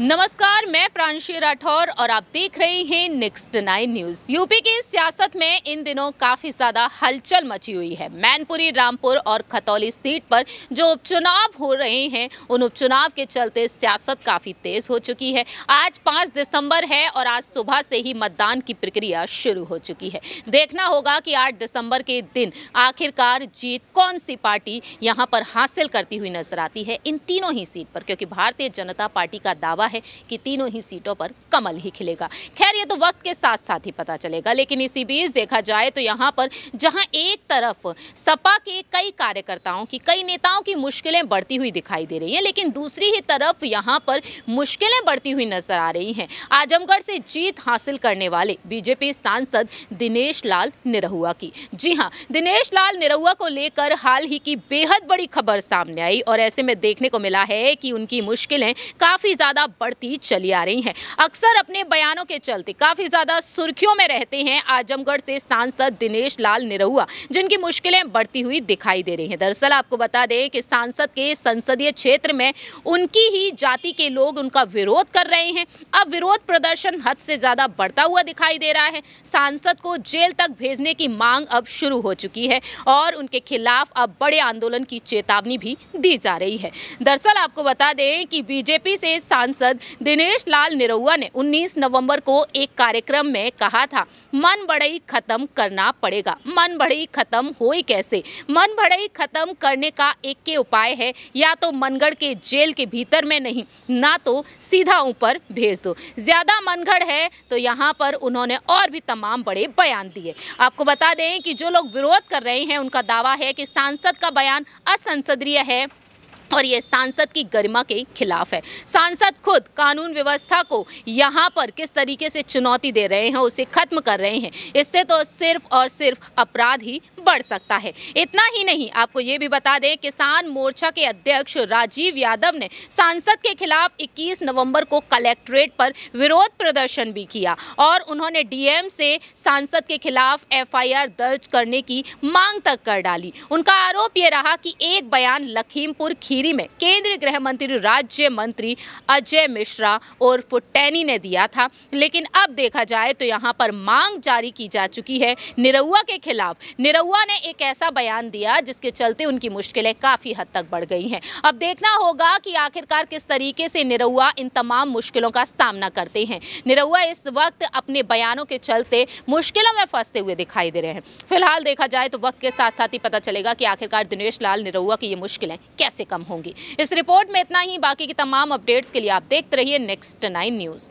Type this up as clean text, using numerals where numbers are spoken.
नमस्कार, मैं प्रांशी राठौर और आप देख रहे हैं नेक्स्ट 9 न्यूज। यूपी की सियासत में इन दिनों काफी ज्यादा हलचल मची हुई है। मैनपुरी, रामपुर और खतौली सीट पर जो उपचुनाव हो रहे हैं, उन उपचुनाव के चलते सियासत काफी तेज हो चुकी है। आज 5 दिसंबर है और आज सुबह से ही मतदान की प्रक्रिया शुरू हो चुकी है। देखना होगा कि 8 दिसंबर के दिन आखिरकार जीत कौन सी पार्टी यहां पर हासिल करती हुई नजर आती है इन तीनों ही सीट पर, क्योंकि भारतीय जनता पार्टी का दावा है कि तीनों ही सीटों पर कमल ही खिलेगा। खैर, ये तो वक्त के साथ साथ ही पता चलेगा, लेकिन इसी बीच देखा जाए तो यहाँ पर जहाँ एक तरफ सपा के कई कार्यकर्ताओं की, कई नेताओं की मुश्किलें बढ़ती हुई दिखाई दे रही हैं, लेकिन दूसरी ही तरफ यहाँ पर मुश्किलें बढ़ती हुई नजर आ रही हैं आजमगढ़ से जीत हासिल करने वाले बीजेपी सांसद दिनेश लाल निरहुआ की। जी हाँ, दिनेश लाल निरहुआ को लेकर हाल ही की बेहद बड़ी खबर सामने आई और ऐसे में देखने को मिला है कि उनकी मुश्किलें काफी ज्यादा बढ़ती चली आ रही हैं। अक्सर अपने बयानों के चलते काफी ज्यादा सुर्खियों में रहते हैं आजमगढ़ से सांसद दिनेश लाल निरहुआ, जिनकी मुश्किलें बढ़ती हुई दिखाई दे रही हैं। दरअसल आपको बता दें कि सांसद के संसदीय क्षेत्र में उनकी ही जाति के लोग उनका विरोध कर रहे हैं। अब विरोध प्रदर्शन हद से ज्यादा बढ़ता हुआ दिखाई दे रहा है। सांसद को जेल तक भेजने की मांग अब शुरू हो चुकी है और उनके खिलाफ अब बड़े आंदोलन की चेतावनी भी दी जा रही है। दरअसल आपको बता दें कि बीजेपी से सांसद दिनेश लाल निरहुआ ने 19 नवंबर को एक कार्यक्रम में कहा था, मन बढ़ई खत्म करना पड़ेगा। मन बढ़ई खत्म होई कैसे? मन बढ़ई खत्म करने का एक के उपाय है, या तो मनगढ़ के जेल के भीतर में नहीं, ना तो सीधा ऊपर भेज दो। ज्यादा मनगढ़ है तो यहाँ पर उन्होंने और भी तमाम बड़े बयान दिए। आपको बता दें कि जो लोग विरोध कर रहे हैं उनका दावा है कि सांसद का बयान असंसदीय है और ये सांसद की गरिमा के खिलाफ है। सांसद खुद कानून व्यवस्था को यहाँ पर किस तरीके से चुनौती दे रहे हैं, उसे खत्म कर रहे हैं। इससे तो सिर्फ और सिर्फ अपराध ही बढ़ सकता है। इतना ही नहीं, आपको ये भी बता दें, किसान मोर्चा के अध्यक्ष राजीव यादव ने सांसद के खिलाफ 21 नवंबर को कलेक्ट्रेट पर विरोध प्रदर्शन भी किया और उन्होंने डीएम से सांसद के खिलाफ एफआईआर दर्ज करने की मांग तक कर डाली। उनका आरोप ये रहा कि एक बयान लखीमपुर में केंद्रीय गृह मंत्री राज्य मंत्री अजय मिश्रा और फुटैनी ने दिया था, लेकिन अब देखा जाए तो यहां पर मांग जारी की जा चुकी है निरहुआ के खिलाफ। निरहुआ ने एक ऐसा बयान दिया जिसके चलते उनकी मुश्किलें काफी हद तक बढ़ गई हैं। अब देखना होगा कि आखिरकार किस तरीके से निरहुआ इन तमाम मुश्किलों का सामना करते हैं। निरहुआ इस वक्त अपने बयानों के चलते मुश्किलों में फंसते हुए दिखाई दे रहे हैं। फिलहाल देखा जाए तो वक्त के साथ साथ ही पता चलेगा कि आखिरकार दिनेश लाल निरहुआ की ये मुश्किलें कैसे कम होंगी। इस रिपोर्ट में इतना ही। बाकी की तमाम अपडेट्स के लिए आप देखते रहिए नेक्स्ट 9 न्यूज।